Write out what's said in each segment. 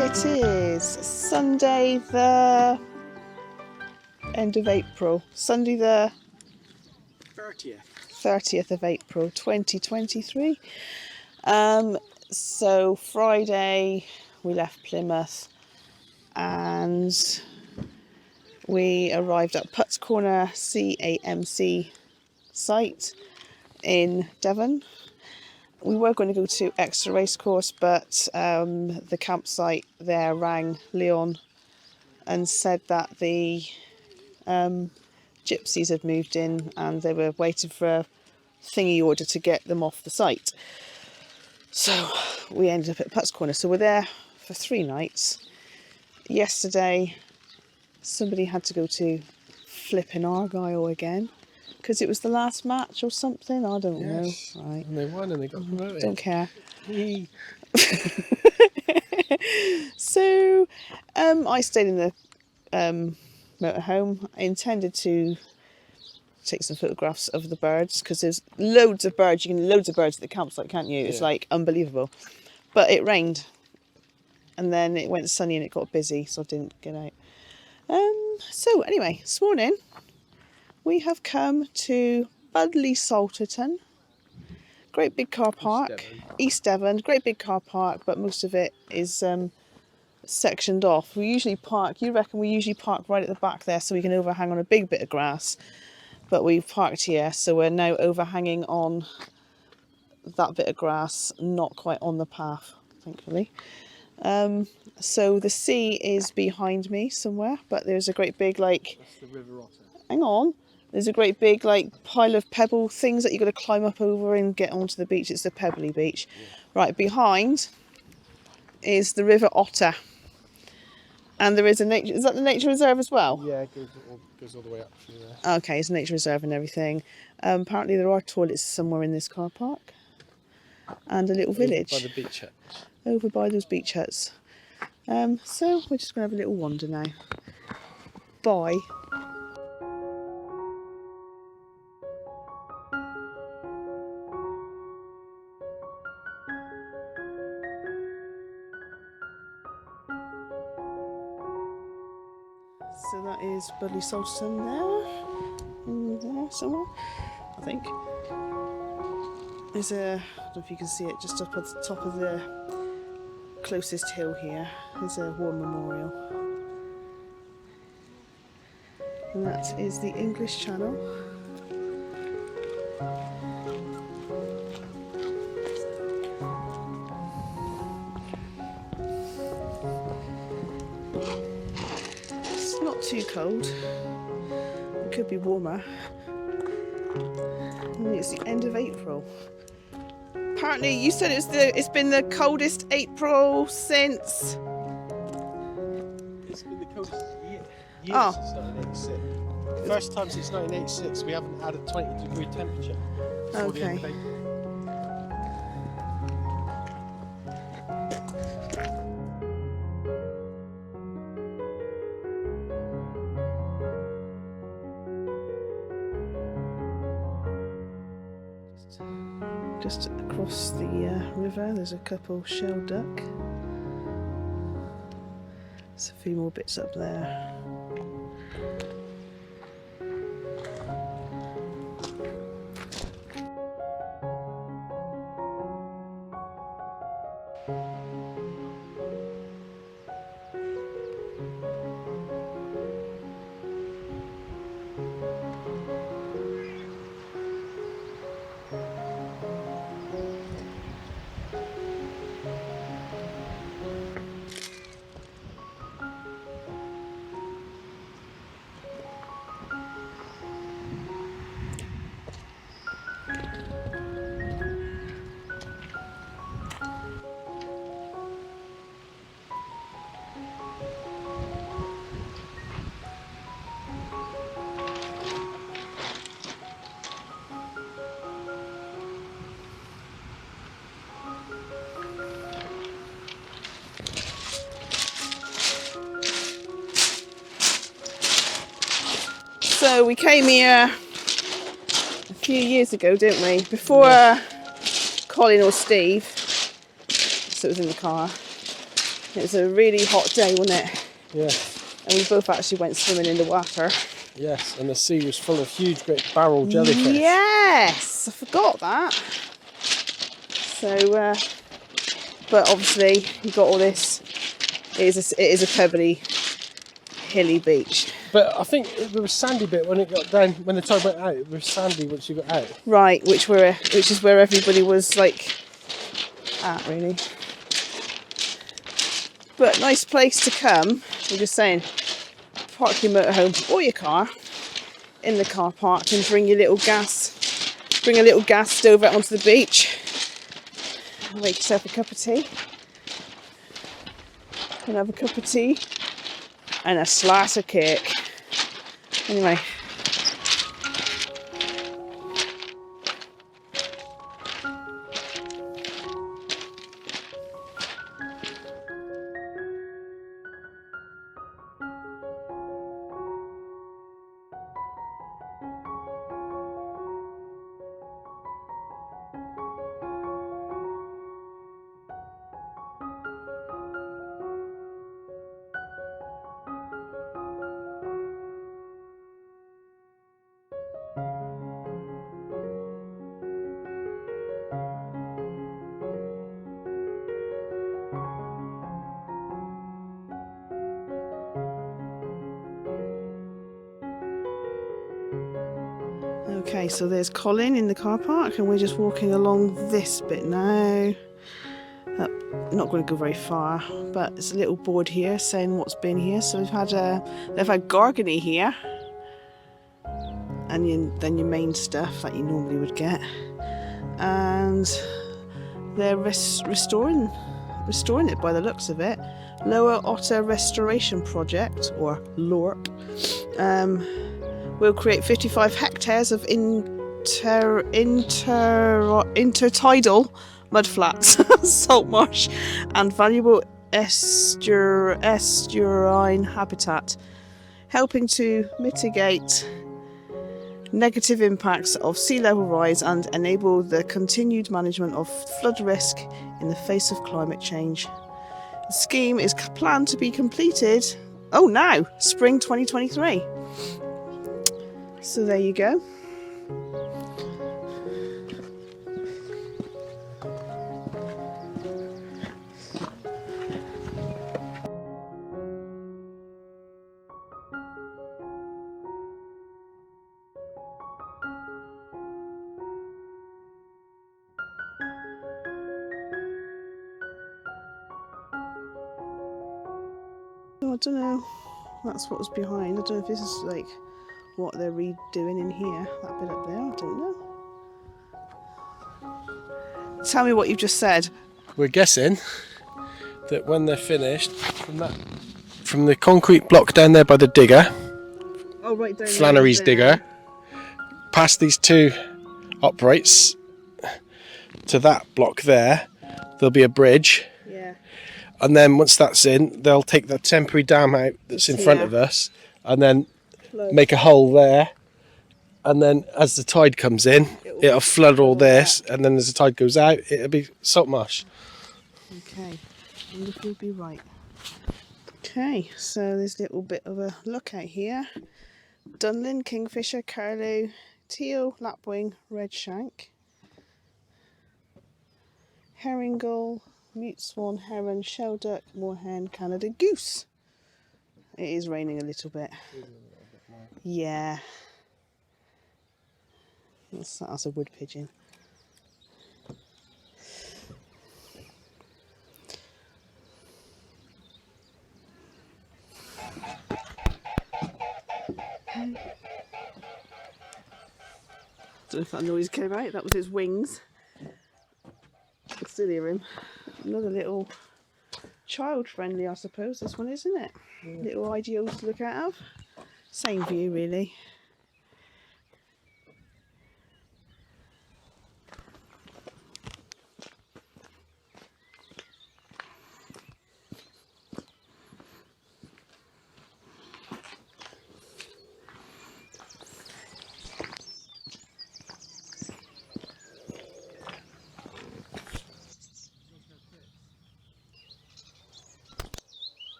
It is Sunday the end of April, Sunday the 30th of April 2023. So Friday we left Plymouth and we arrived at Putts Corner CAMC Site in Devon. We were going to go to Exeter Racecourse, but the campsite there rang Leon and said that the gypsies had moved in and they were waiting for a thingy order to get them off the site. So we ended up at Putts Corner. So we're there for 3 nights. Yesterday, somebody had to go to flipping Argyle again because it was the last match or something. I don't know. Right. And they won and they got promoted. Don't care. So I stayed in the motorhome. I intended to take some photographs of the birds because there's loads of birds. You can loads of birds at the campsite, can't you? It's like unbelievable. But it rained and then it went sunny and it got busy, so I didn't get out. So anyway, this morning we have come to Budleigh Salterton. Great big car park, East Devon, great big car park, but most of it is sectioned off. We usually park, you reckon we usually park right at the back there so we can overhang on a big bit of grass, but we've parked here, so we're now overhanging on that bit of grass, not quite on the path, thankfully. So the sea is behind me somewhere, but there's a great big like... That's the River Otter. Hang on. There's a great big like pile of pebble things that you've got to climb up over and get onto the beach. It's the pebbly beach. Yeah. Right behind is the River Otter. And there is a nature... Is that the nature reserve as well? Yeah, it goes all the way up through there. Okay, it's a nature reserve and everything. Apparently there are toilets somewhere in this car park. And a little village. By the beach huts. Over by those beach huts. So we're just going to have a little wander now. Bye. So that is Budleigh Salterton there, in there somewhere, I think. There's a, I don't know if you can see it, just up at the top of the closest hill here, there's a war memorial. And that is the English Channel. Not too cold, it could be warmer. And it's the end of April. Apparently you said it's been the coldest April since... It's been the coldest year since 1986. The first time since 1986 we haven't had a 20-degree temperature before the end of April. Just across the river there's a couple shell duck. There's a few more bits up there. So we came here a few years ago, didn't we? Before Colin or Steve, so it was in the car. It was a really hot day, wasn't it? Yeah. And we both actually went swimming in the water. Yes, and the sea was full of huge, great barrel jellyfish. Yes, I forgot that. So, but obviously you got all this. It is a pebbly, hilly beach. But I think it was sandy bit when it got down. When the tide went out, it was sandy once you got out. Right, which is where everybody was like at, really. But nice place to come. We're just saying, park your motorhome or your car in the car park and bring a little gas stove out onto the beach. Make yourself a cup of tea. And have a cup of tea and a slice of cake. Anyway. Okay, so there's Colin in the car park and we're just walking along this bit now. Not going to go very far, but there's a little board here saying what's been here. So they've had Gorgony here, and then your main stuff that you normally would get, and they're restoring it by the looks of it. Lower Otter Restoration Project, or LORP, will create 55 hectares of intertidal mudflats, salt marsh, and valuable estuarine habitat, helping to mitigate negative impacts of sea level rise and enable the continued management of flood risk in the face of climate change. The scheme is planned to be completed now, spring 2023. So there you go. I don't know. That's what was behind. I don't know if this is like what they're redoing in here. That bit up there, I don't know. Tell me what you've just said. We're guessing that when they're finished, from the concrete block down there by the digger, Right down Flannery's there. digger, past these two uprights to that block there, there'll be a bridge. Yeah. And then once that's in, they'll take the temporary dam out that's in front of us, and then make a hole there. And then as the tide comes in, it'll flood all this, and then as the tide goes out, it'll be salt marsh. Okay, I wonder if we'll be right. Okay, so there's a little bit of a look out here. Dunlin, kingfisher, curlew, teal, lapwing, red shank, herring gull, mute swan, heron, shelduck, moorhen, Canada goose. It is raining a little bit. Yeah. That's a wood pigeon. Don't know if that noise came out. That was his wings. I can still hear him. Another little child-friendly, I suppose. This one, isn't it? Yeah. Little ideal to look out of. Same view, really.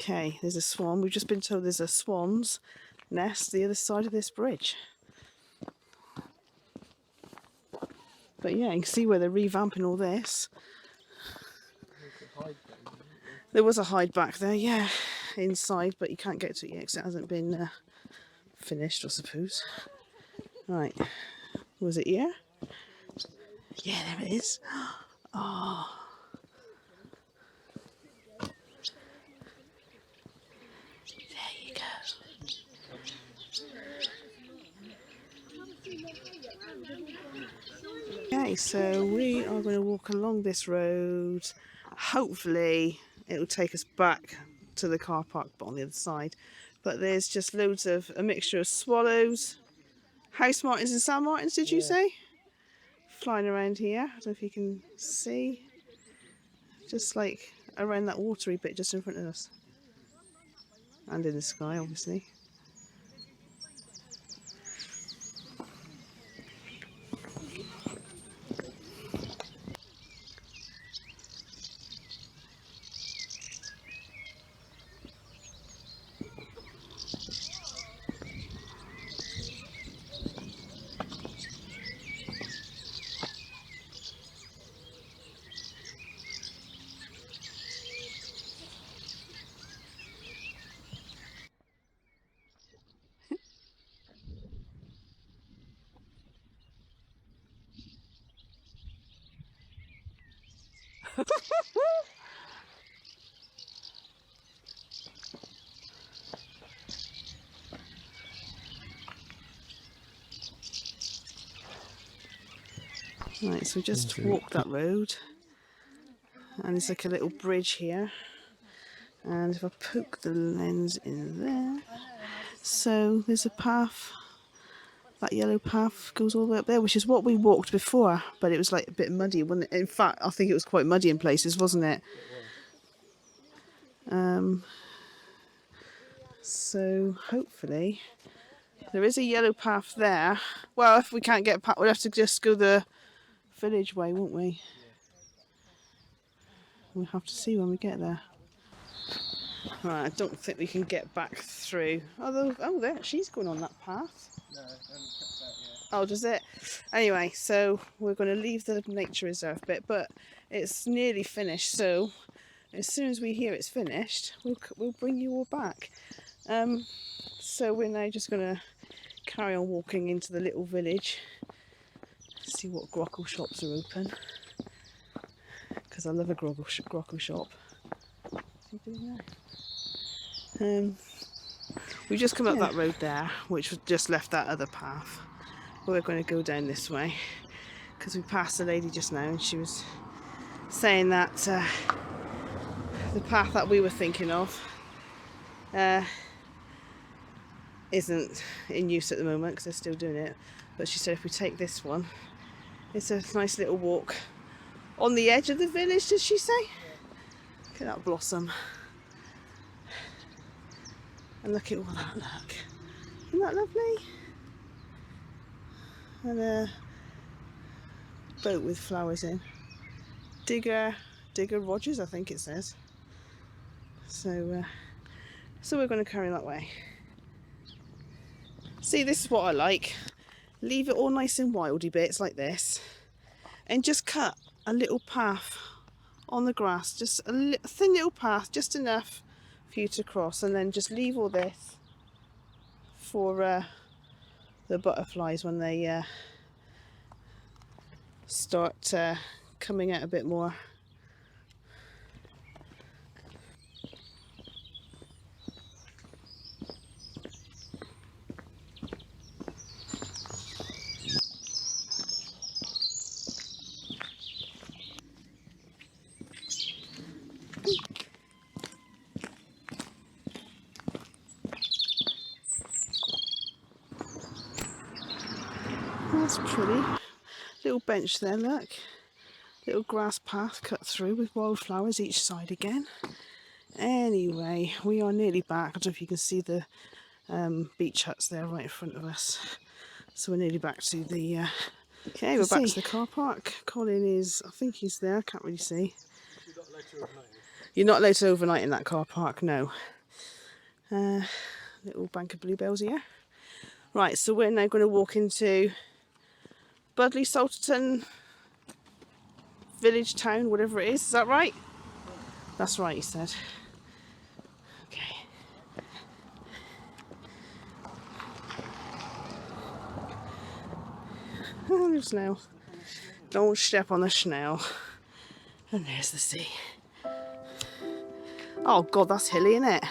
Okay, there's a swan. We've just been told there's a swan's nest the other side of this bridge. But yeah, you can see where they're revamping all this. There was a hide back there, yeah, inside, but you can't get to it yet because it hasn't been finished, I suppose. Right, was it here? Yeah, there it is. Oh. There you go. Okay, so we are going to walk along this road. Hopefully it'll take us back to the car park, but on the other side. But there's just loads of a mixture of swallows, house martins and sand martins, did you say? Flying around here. I don't know if you can see. Just like around that watery bit just in front of us. And in the sky, obviously. Right, so we just walked that road, and there's like a little bridge here, and if I poke the lens in there, so there's a path, that yellow path goes all the way up there, which is what we walked before, but it was like a bit muddy, wasn't it? In fact, I think it was quite muddy in places, wasn't it? So hopefully there is a yellow path there. Well, if we can't get past, we'll have to just go the village way, won't we? We'll have to see when we get there. Right, I don't think we can get back through. Although, oh, there, she's going on that path. No, only cuts out, yeah. Oh, does it? Anyway, so we're going to leave the nature reserve bit, but it's nearly finished. So as soon as we hear it's finished, we'll bring you all back. So we're now just going to carry on walking into the little village. See what grotto shops are open, because I love a grotto shop. What's he doing there? We just come up that road there, which just left that other path. But we're going to go down this way because we passed a lady just now, and she was saying that the path that we were thinking of isn't in use at the moment because they're still doing it. But she said if we take this one, it's a nice little walk on the edge of the village, did she say? Look at that blossom. And look at all that, look. Isn't that lovely? And a boat with flowers in. Digger Rogers, I think it says. So we're going to carry that way. See, this is what I like. Leave it all nice and wildy bits like this, and just cut a little path on the grass, just a thin little path, just enough for you to cross, and then just leave all this for the butterflies when they start coming out a bit more. That's pretty. Little bench there, look. Little grass path cut through with wildflowers each side again. Anyway, we are nearly back. I don't know if you can see the beach huts there right in front of us. So we're nearly back to the... okay, we're back to the car park. Colin is, I think he's there, I can't really see. You're not allowed to overnight in that car park, no. Little bank of bluebells here. Right, so we're now going to walk into Budleigh Salterton village, town, whatever it is that right? That's right, he said. Okay. Oh, there's snail. Don't step on the snail. And there's the sea. Oh god, that's hilly, isn't it?